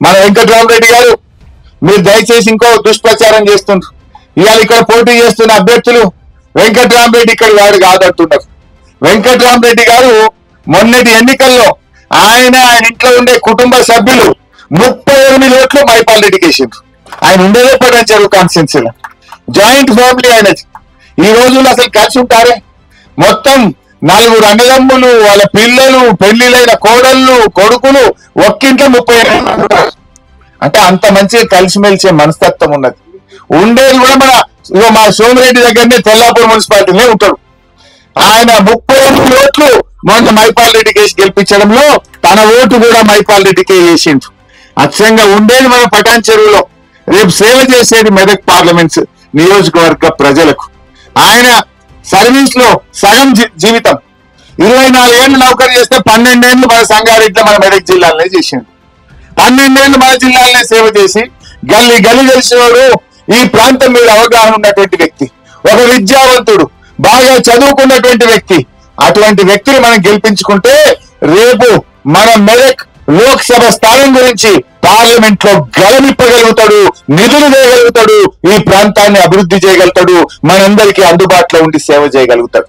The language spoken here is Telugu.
మన వెంకట్రామరెడ్డి గారు మీరు దయచేసి ఇంకో దుష్ప్రచారం చేస్తుండ్రు. ఇవాళ ఇక్కడ పోటీ చేస్తున్న అభ్యర్థులు వెంకట్రామరెడ్డి ఇక్కడ వాడు కాదంటున్నారు. వెంకట్రామరెడ్డి గారు మొన్నటి ఎన్నికల్లో ఆయన ఇంట్లో ఉండే కుటుంబ సభ్యులు 38 ఓట్లు మైపాల్ రెడ్డికి వేసిండ్రు. ఆయన ఉండేదే పటాన్చెరు కాన్స్టిట్యున్సీలో జాయింట్ ఫ్యామిలీ ఆయనది. ఈ రోజుల్లో అసలు కలిసి ఉంటారే? మొత్తం 4 అన్నదమ్ములు, వాళ్ళ పిల్లలు, పెళ్లిళ్ళైన కోడళ్ళు, కొడుకులు ఒక్కింట్లో 30 అంటే అంత మంచిగా కలిసిమెలిసే మనస్తత్వం ఉన్నది. ఉండేది కూడా మా సోమిరెడ్డి దగ్గరనే తెల్లాపూర్ మున్సిపాలిటీనే ఉంటాడు. ఆయన 38 ఓట్లు మొన్న మైపాల్ రెడ్డికి వేసి గెలిపించడంలో తన ఓటు కూడా మైపాల్ రెడ్డికే వేసిండు. అక్షరంగా ఉండేది మన పటాన్చెరువులో, రేపు సేవ చేసేది మెదక్ పార్లమెంట్స్ నియోజకవర్గ ప్రజలకు. ఆయన సర్వీస్ లో సగం జీవితం 24 ఏళ్ళు నౌకరీ చేస్తే 12 ఏళ్ళు మన సంగారెడ్డిలో మన మెదక్ జిల్లాలనే చేసిండు. 12 ఏళ్ళు మన జిల్లాలనే సేవ చేసి గల్లీ గల్లీ తెలిసినవాడు, ఈ ప్రాంతం మీద అవగాహన ఉన్నటువంటి వ్యక్తి, ఒక విద్యావంతుడు, బాగా చదువుకున్నటువంటి వ్యక్తి. అటువంటి వ్యక్తిని మనం గెలిపించుకుంటే రేపు మన మెదక్ లోక్సభ స్థానం గురించి పార్లమెంట్ లో గలమిప్పగలుగుతాడు, నిధులు చేయగలుగుతాడు, ఈ ప్రాంతాన్ని అభివృద్ధి చేయగలుగుతాడు, మనందరికీ అందుబాటులో ఉండి సేవ చేయగలుగుతాడు.